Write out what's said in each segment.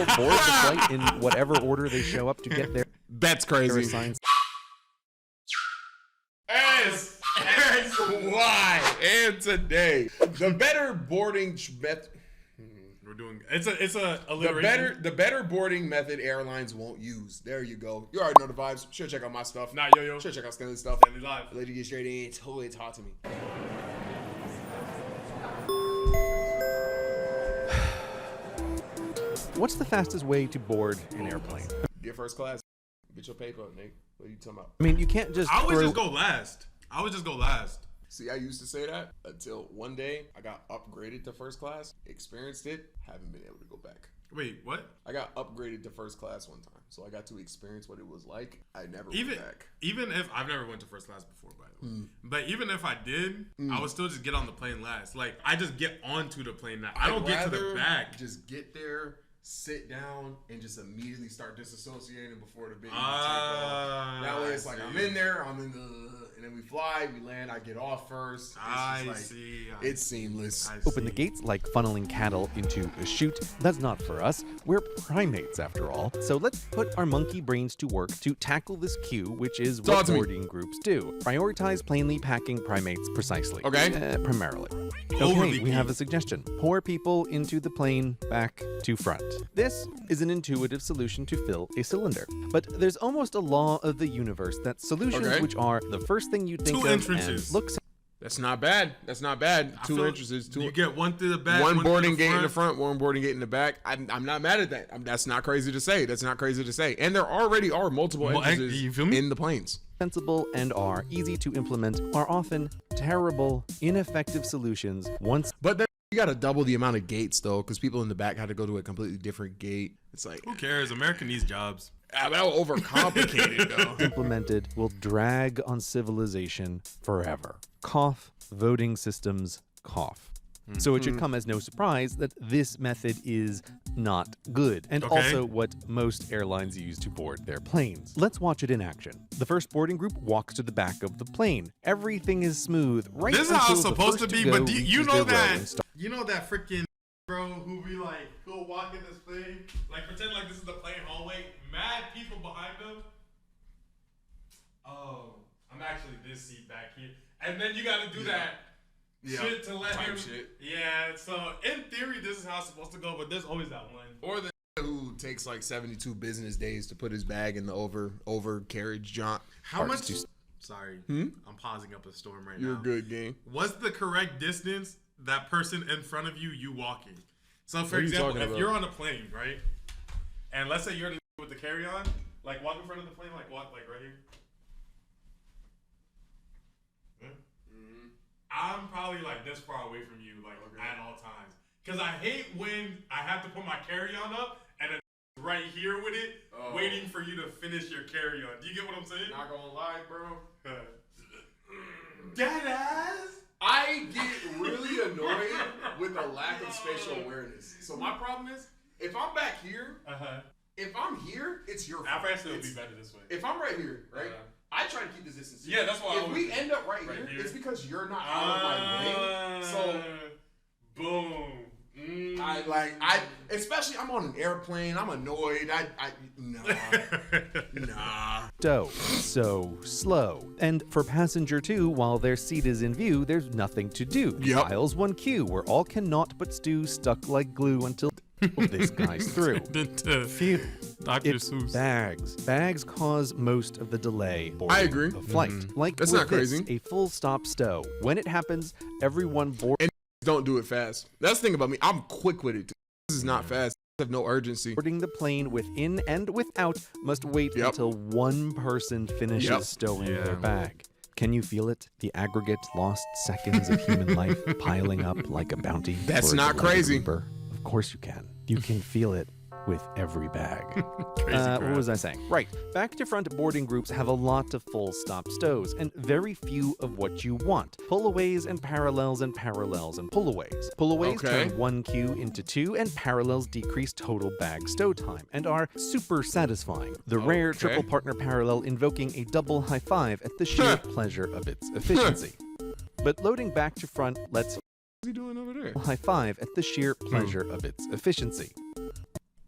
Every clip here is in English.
board the flight in whatever order they show up to get there. That's crazy. As why and today the better boarding method. We're doing it's a alliteration. The better boarding method airlines won't use. There you go. You already know the vibes. Should check out my stuff. Nah, yo. Should check out Stanley's stuff. Stanley Live. Let you get straight in. It's hot to me. What's the fastest way to board an airplane? Get first class. Get your paper up, Nate. What are you talking about? I mean, you can't just I would just go last. See, I used to say that until one day I got upgraded to first class, experienced it, haven't been able to go back. Wait, what? I got upgraded to first class one time, so I got to experience what it was like. I never went back. Even if I've never went to first class before, by the way, but even if I did, I would still just get on the plane last. Like I just get onto the plane now. I don't get to the back. Just get there, sit down, and just immediately start disassociating before the big take off. That way it's like I'm in there, and then we fly, we land, I get off first. It's seamless. Open the gates like funneling cattle into a chute. That's not for us. We're primates after all. So let's put our monkey brains to work to tackle this queue, which is what boarding groups do. Prioritize plainly packing primates precisely. Okay. Primarily. Okay, we have a suggestion. Pour people into the plane back to front. This is an intuitive solution to fill a cylinder. But there's almost a law of the universe that solutions which are the first thing you think Two of entrances. and looks. That's not bad. That's not bad. Two entrances. You get one through the back, one boarding gate in the front, one boarding gate in the back. I'm not mad at that. That's not crazy to say. That's not crazy to say. And there already are multiple entrances in the planes. Sensible and are easy to implement are often terrible, ineffective solutions But then you got to double the amount of gates though, because people in the back had to go to a completely different gate. It's like, who cares? America needs jobs. That will overcomplicate it though. Implemented will drag on civilization forever. Cough, voting systems, cough. So it should come as no surprise that this method is not good, and also what most airlines use to board their planes. Let's watch it in action. The first boarding group walks to the back of the plane. Everything is smooth, right? This is how it's supposed to be, but you know that freaking bro who be like, go walk in this plane, like pretend like this is the plane hallway, mad people behind them. Oh, I'm actually this seat back here, and then you got to do that. Shit to let him. Yeah, so in theory, this is how it's supposed to go, but there's always that one. Or the who takes like 72 business days to put his bag in the over carriage jaunt. How much? Sorry, I'm pausing up a storm right now. You're good, gang. What's the correct distance that person in front of you walking? So for example, if you're on a plane, right, and let's say you're the with the carry-on, like walk in front of the plane, like walk like right here. I'm probably like this far away from you, like at all times. Cause I hate when I have to put my carry-on up and then right here with it, waiting for you to finish your carry-on. Do you get what I'm saying? Not gonna lie, bro. Deadass. I get really annoyed with the lack of spatial awareness. So my problem is, if I'm back here, if I'm here, it's your fault. I think it'll be better this way. If I'm right here, right? I try to keep this distance. Yeah, that's why. If we end up right here, it's because you're not out of my way. So, boom. Especially I'm on an airplane. I'm annoyed. Nah. So slow. And for passenger 2, while their seat is in view, there's nothing to do. Files 1Q, where all cannot but stew stuck like glue until this guy's through. Phew. Dr. Seuss. Bags cause most of the delay. I agree. A flight. Like that's with not crazy. A full stop stow. When it happens, everyone board. And don't do it fast. That's the thing about me. I'm quick with it. This is not fast. I have no urgency. Boarding the plane within and without must wait until one person finishes stowing their bag. Can you feel it? The aggregate lost seconds of human life piling up like a bounty. That's not crazy. Of course you can. You can feel it with every bag. What was I saying? Right. Back to front boarding groups have a lot of full stop stows and very few of what you want. Pullaways and parallels and parallels and pullaways. Pullaways turn one queue into 2 and parallels decrease total bag stow time and are super satisfying. The rare triple partner parallel invoking a double high five at the sheer pleasure of its efficiency. But loading back to front lets What's he doing over there? high five at the sheer pleasure of its efficiency.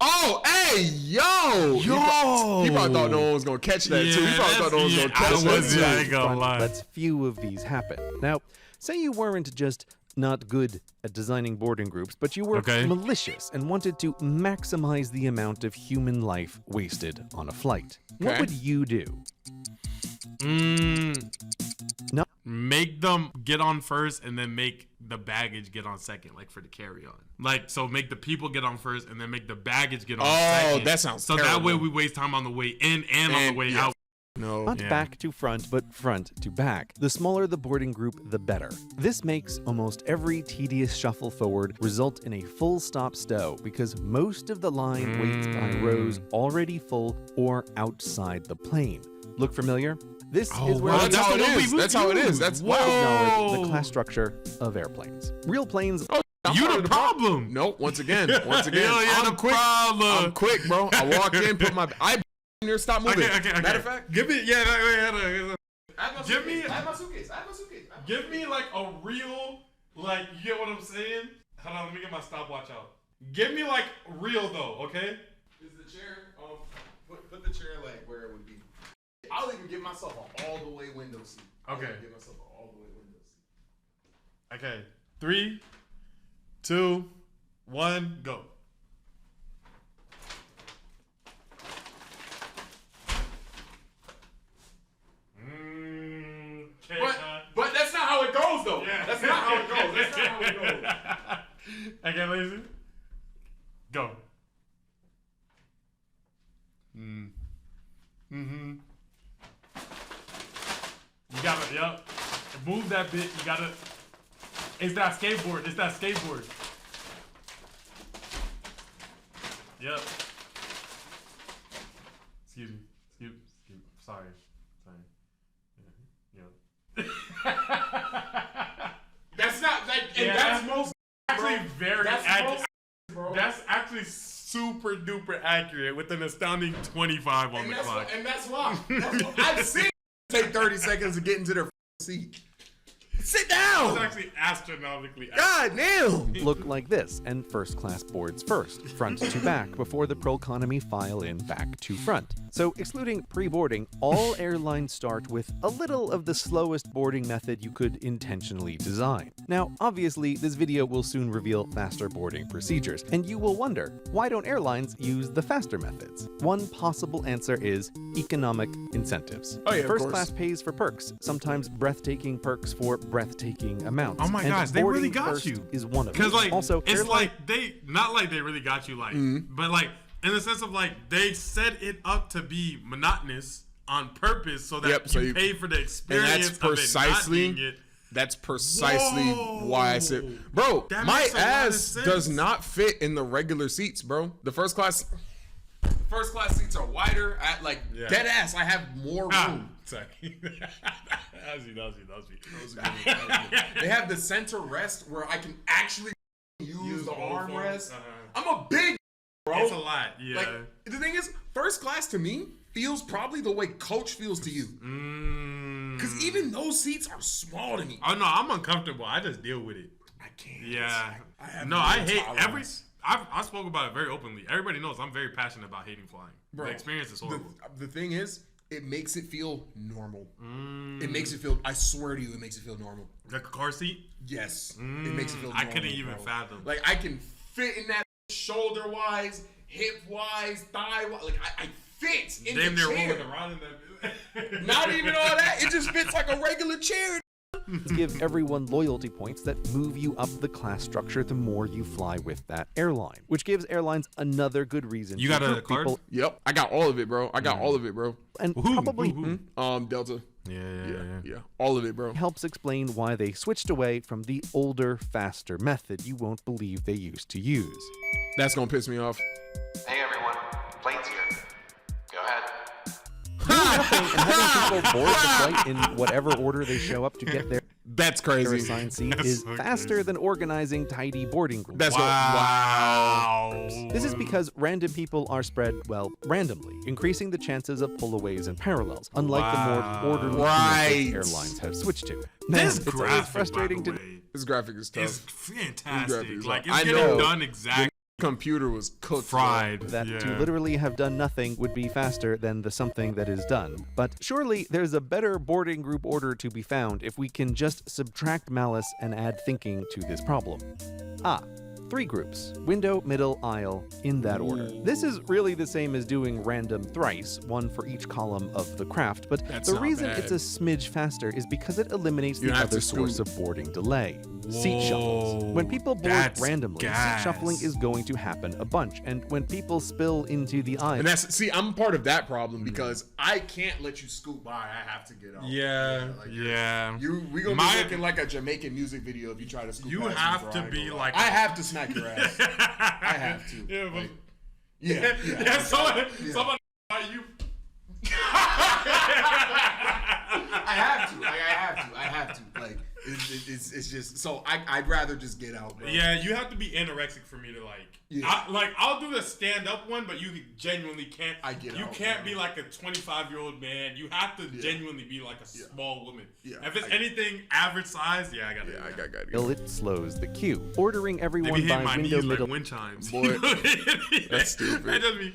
Oh, hey, yo! He probably thought no one was gonna catch that too. He probably thought no one was gonna catch that. I ain't gonna lie. Lets few of these happen. Now, say you weren't just not good at designing boarding groups, but you were malicious and wanted to maximize the amount of human life wasted on a flight. What would you do? No. Make them get on first and then make the baggage get on second, like for the carry-on. Like, so make the people get on first and then make the baggage get on second. Oh, that sounds so terrible. that way we waste time on the way in and on the way out. No. Not back to front, but front to back. The smaller the boarding group, the better. This makes almost every tedious shuffle forward result in a full stop stow because most of the line waits by rows already full or outside the plane. Look familiar? This is where that's how it is. That's how it is. That's acknowledge the class structure of airplanes. Real planes. You the problem. Nope. Once again, I'm quick. Problem. I'm quick, bro. I walk in, put my there, stop moving. Okay. Matter of fact, give me I have my suitcase. Give me like a real, like, you get what I'm saying? Hold on, let me get my stopwatch out. Give me like real though, okay? Is the chair? Put the chair like where it would be. I'll even give myself an all the way window seat. Okay. Give myself an all the way window seat. Okay. 3, 2, 1, go. But that's not how it goes though. Yeah. That's not how it goes. That's not how it goes. Okay, lazy. Go. You gotta, yep. Move that bit. You gotta. It's that skateboard. Yep. Excuse me. Sorry. Yeah. That's not like, and that's most actually very accurate. Bro. That's actually super duper accurate with an astounding 25 on the clock. And that's why. I've seen take 30 seconds to get into their seat. Sit down. It's actually astronomically accurate. God damn. Look like this, and first class boards first, front to back, before the pro economy file in back to front. So, excluding pre-boarding, all airlines start with a little of the slowest boarding method you could intentionally design. Now, obviously, this video will soon reveal faster boarding procedures, and you will wonder, why don't airlines use the faster methods? One possible answer is economic incentives. Oh yeah, First class pays for perks, sometimes breathtaking perks for breathtaking amounts. Oh my gosh, they really got you. Is one of them. Because like, also, it's like they, not like they really got you, like, but like in the sense of like they set it up to be monotonous on purpose so that you pay for the experience of it not being it. That's precisely why I said, bro, my ass does not fit in the regular seats, bro. The first class seats are wider. At like dead ass, I have more room. Sorry. That was you. They have the center rest where I can actually use the armrest. I'm a big bro. It's a lot, yeah. Like, the thing is, first class to me feels probably the way coach feels to you. Because even those seats are small to me. Oh no, I'm uncomfortable. I just deal with it. I can't. Yeah. I hate every. I spoke about it very openly. Everybody knows I'm very passionate about hating flying. Bro, the experience is horrible. The thing is, it makes it feel normal. It makes it feel, I swear to you, it makes it feel normal. Like a car seat? Yes. It makes it feel normal. I couldn't even fathom. Like, I can fit in that shoulder-wise, hip-wise, thigh-wise. Like, I fit in the chair. Rolling around in that. Not even all that. It just fits like a regular chair. Give everyone loyalty points that move you up the class structure the more you fly with that airline, which gives airlines another good reason. You got a card? Yep, I got all of it, bro. And probably Delta. Yeah. All of it, bro. Helps explain why they switched away from the older, faster method you won't believe they used to use. That's gonna piss me off. Hey everyone, plane's here. Go ahead. And having people board the flight in whatever order they show up to get there. That's crazy. Their assigned seat is faster than organizing tidy boarding groups. That's wow. This is because random people are spread, well, randomly, increasing the chances of pullaways and parallels, unlike the more orderly airlines have switched to. This it's graphic, frustrating by the to. way, this graphic is tough. It's fantastic. It's like, it's getting done exactly. computer was cooked. Fried. That to literally have done nothing would be faster than the something that is done. But surely there's a better boarding group order to be found if we can just subtract malice and add thinking to this problem. 3 groups, window, middle, aisle, in that order. This is really the same as doing random thrice, one for each column of the craft, but the reason it's a smidge faster is because it eliminates the other source of boarding delay. Seat shuffles. When people board randomly, seat shuffling is going to happen a bunch, and when people spill into the aisle... And see, I'm part of that problem because I can't let you scoot by. I have to get out. We gonna be looking like a Jamaican music video if you try to scoot by. You have to be like... I have to smack your ass. I have to. Yeah, but... Someone you... I have to. Like, it's just so I'd rather just get out, bro. Yeah, you have to be anorexic for me to like. Yeah. I'll do the stand up one, but you genuinely can't. You can't be like a 25-year-old man. You have to genuinely be like a small woman. Yeah. If it's anything average size, I got it. It slows the queue. Ordering everyone by window, middle, like wind chimes. Boy, that's stupid. That doesn't mean.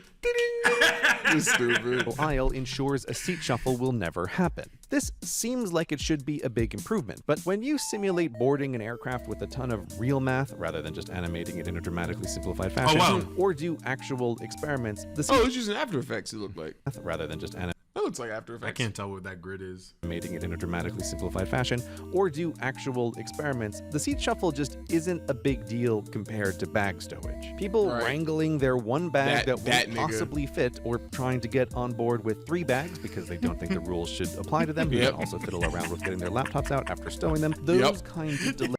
You're stupid. Aisle ensures a seat shuffle will never happen. This seems like it should be a big improvement, but when you simulate boarding an aircraft with a ton of real math rather than just animating it in a dramatically simplified fashion, or do actual experiments, the seat it's using After Effects. It looked like rather than just animating. That looks like After Effects. I can't tell what that grid is. Making it in a dramatically simplified fashion, or do actual experiments, the seat shuffle just isn't a big deal compared to bag stowage. People wrangling their one bag that won't possibly fit, or trying to get on board with 3 bags because they don't think the rules should apply to them, who can also fiddle around with getting their laptops out after stowing them. Those kinds of delays.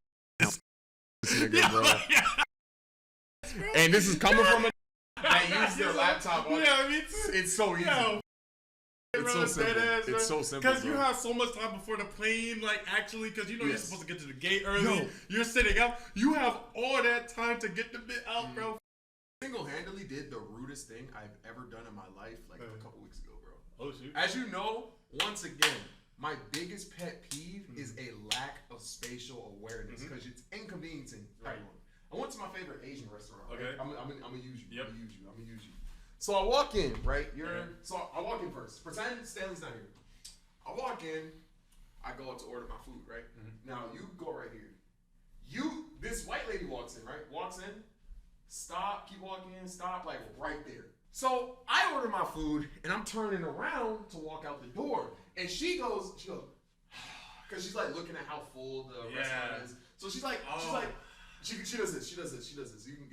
And this is coming from a that uses their laptop. It's so easy. It's so simple. It's so simple. Because you have so much time before the plane, like actually, because you're supposed to get to the gate early. You're sitting up. You have all that time to get the bit out, bro. Single-handedly did the rudest thing I've ever done in my life, like a couple weeks ago, bro. Oh shoot! As you know, once again, my biggest pet peeve is a lack of spatial awareness because it's inconveniencing everyone. I went to my favorite Asian restaurant. Right? Okay. I'm gonna use you. I'm gonna use you. So I walk in, right? So I walk in first. Pretend Stanley's not here. I walk in. I go up to order my food, right? Now you go right here. This white lady walks in, right? Walks in. Stop. Keep walking in. Stop. Like right there. So I order my food and I'm turning around to walk out the door, and she goes, because she's like looking at how full the restaurant is. So she's like, she does this. You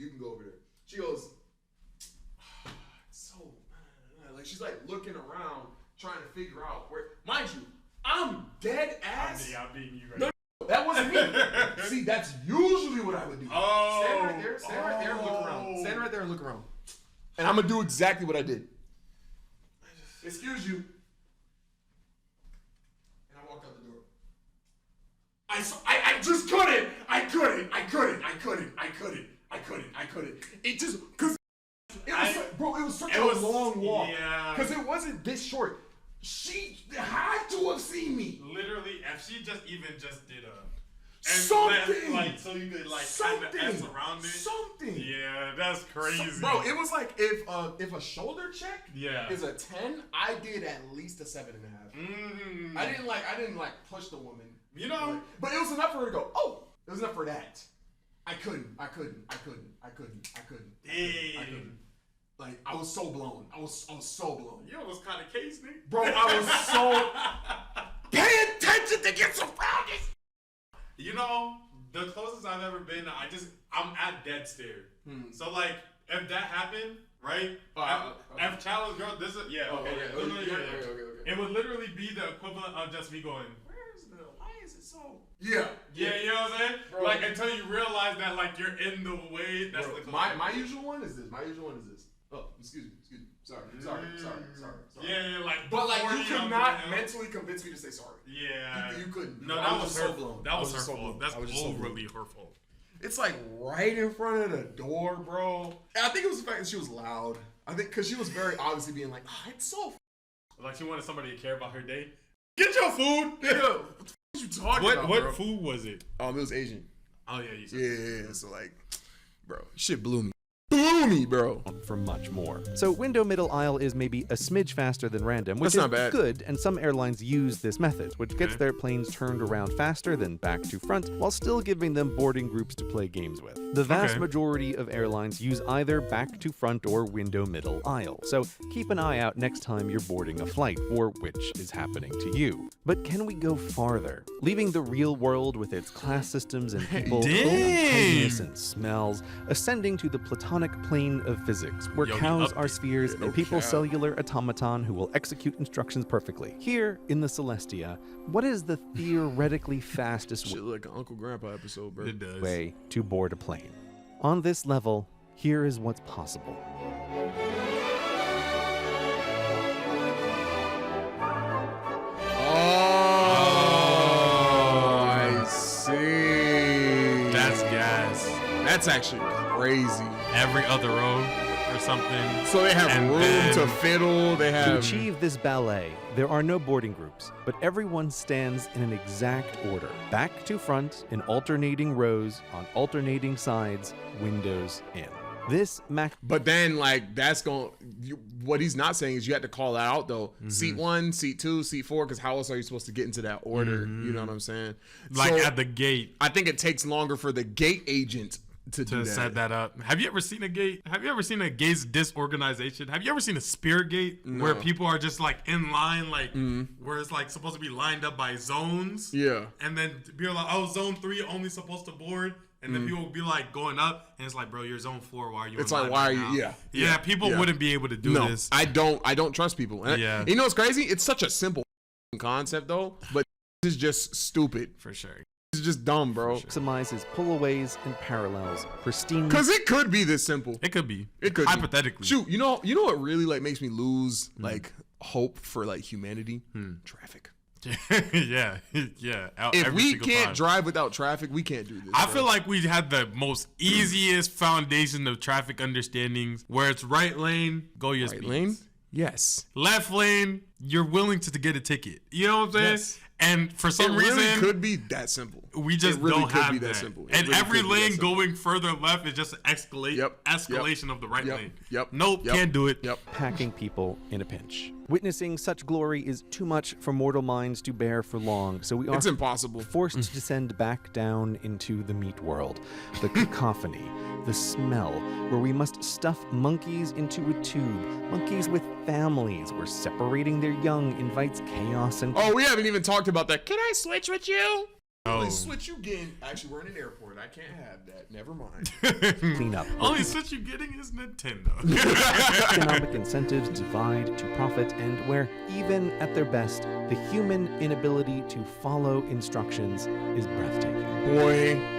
can go over there. She goes. Like she's like looking around trying to figure out where. Mind you, I'm dead ass. I'm beating you right now. No, that wasn't me. See, that's usually what I would do. Stand right there. Stand right there and look around. Stand right there and look around. And I'm gonna do exactly what I did. Excuse you. And I walked out the door. I just couldn't. I couldn't. It just because. It was such a long walk. Yeah. Because it wasn't this short. She had to have seen me. Literally, if she just did something. So you could kind of S around it. Something. Yeah, that's crazy. Bro, it was like if a shoulder check is a 10, I did at least a 7.5. I didn't push the woman. You know? But it was enough for her to go, oh, it was enough for that. I couldn't. Like, I was so blown. I was so blown. You almost kind of cased me. Bro, I was so... Pay attention to get surrounded! You know, the closest I've ever been, I'm at dead stare. So, like, if that happened, right? If challenge girl, it would literally be the equivalent of just me going, why is it so... Yeah, you know what I'm saying? Bro, like, until you realize that, like, you're in the way, that's the my usual one is this. Oh, excuse me. Sorry. Yeah, like, but like you could not mentally convince me to say sorry. Yeah, you couldn't. No, that was so blown. That was her fault. That's overly her fault. It's like right in front of the door, bro. And I think it was the fact that she was loud. I think because she was very obviously being like, it's so. Like she wanted somebody to care about her day. Get your food. Yeah. What you talking about? What food was it? It was Asian. Oh yeah, you said. Yeah. So like, bro, shit blew me. me, bro. For much more. So window middle aisle is maybe a smidge faster than random, which That's is not bad. good, and some airlines use this method, which gets their planes turned around faster than back to front, while still giving them boarding groups to play games with. The vast majority of airlines use either back to front or window middle aisle, so keep an eye out next time you're boarding a flight for which is happening to you. But can we go farther? Leaving the real world with its class systems and people, kindness and smells, ascending to the platonic plane of physics, where cows are spheres and people cellular automaton who will execute instructions perfectly. Here in the Celestia, what is the theoretically fastest Shit like an Uncle Grandpa episode, bro. It does. way to board a plane? On this level, here is what's possible. I see. That's gas. That's actually crazy. Every other row or something. So they have And room then- to fiddle. They To have. achieve this ballet, there are no boarding groups, but everyone stands in an exact order, back to front in alternating rows on alternating sides, windows in. This But then, like, that's going. What he's not saying is you have to call that out though. Seat 1, seat 2, seat 4. Because how else are you supposed to get into that order? You know what I'm saying? Like So, at the gate I think it takes longer for the gate agent to do to that. set that up. Have you ever seen a gate? Have you ever seen a gate's disorganization? Have you ever seen a spear gate where people are just like in line, like where it's like supposed to be lined up by zones? Yeah. And then people are like, oh, zone 3 only supposed to board. And then people will be like going up, and it's like, bro, you're zone 4. Why are you? It's in like, line why right are you? now? Yeah. Yeah. People yeah. wouldn't be able to do No, this. I don't trust people. And Yeah. You know what's crazy? It's such a simple concept though, but this is just stupid. For sure. It's just dumb, bro. maximizes pullaways and parallels, pristine. Because it could be this simple. It could be. It could be. hypothetically. Shoot, you know what really like makes me lose like hope for like humanity? Traffic. yeah. If Every we single can't time. drive without traffic, we can't do this. I bro. feel like we had the most easiest foundation of traffic understandings, where it's right lane, go your right speeds. lane. Yes. Left lane, you're willing to get a ticket. You know what I'm saying? Yes. And for It some really reason, could be that simple. we just It really don't could have be that. that simple. It And really every could be that lane simple. going further left is just an Yep. escalation of the right Yep. lane. Yep. Nope, Yep. can't do it. Yep. Packing people in a pinch. Witnessing such glory is too much for mortal minds to bear for long, so we are It's impossible. forced to descend back down into the meat world, the cacophony, the smell, where we must stuff monkeys into a tube, monkeys with families, where separating their young invites chaos and Oh, we haven't even talked about that. Can I switch with you? Oh. Only switch you getting. Actually, we're in an airport. I can't have that. Never mind. cleanup. Only switch you're getting is Nintendo. Economic incentives divide to profit, and where, even at their best, the human inability to follow instructions is breathtaking. Boy.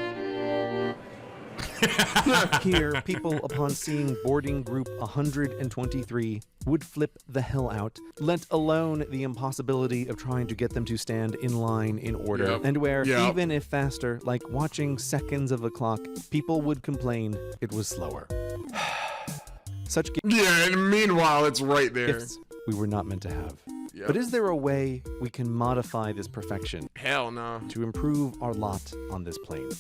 Here, people, upon seeing boarding group 123, would flip the hell out, let alone the impossibility of trying to get them to stand in line in order, Yep. and where, Yep. even if faster, like watching seconds of a clock, people would complain it was slower. Such Yeah, and meanwhile, it's right there. gifts we were not meant to have. Yep. But is there a way we can modify this perfection Hell no. to improve our lot on this plane?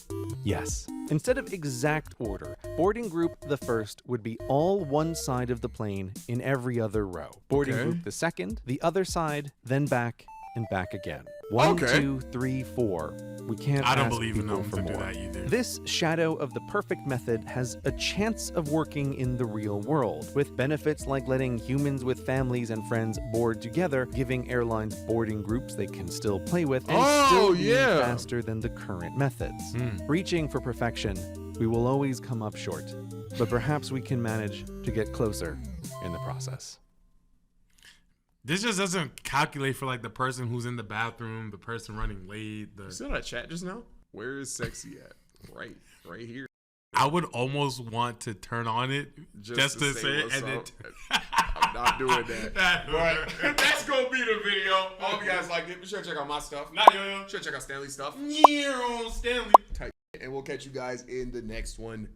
Yes. Instead of exact order, boarding group the first would be all one side of the plane in every other row. Boarding Okay. group the second, the other side, then back and back again. 1, Okay. 2, 3, 4. We can't I don't ask believe in people them for to do more. that either. This shadow of the perfect method has a chance of working in the real world, with benefits like letting humans with families and friends board together, giving airlines boarding groups they can still play with, and still being yeah. faster than the current methods. Reaching for perfection, we will always come up short, but perhaps we can manage to get closer in the process. This just doesn't calculate for like the person who's in the bathroom, the person running late. You saw that chat just now? Where is sexy at? Right here. I would almost want to turn on it just to say it, what's and then. up. I'm not doing that. But that's gonna be the video. I hope you guys liked it. Be sure to check out my stuff. Not yo-yo. Be sure to check out Stanley's stuff. Stanley. And we'll catch you guys in the next one.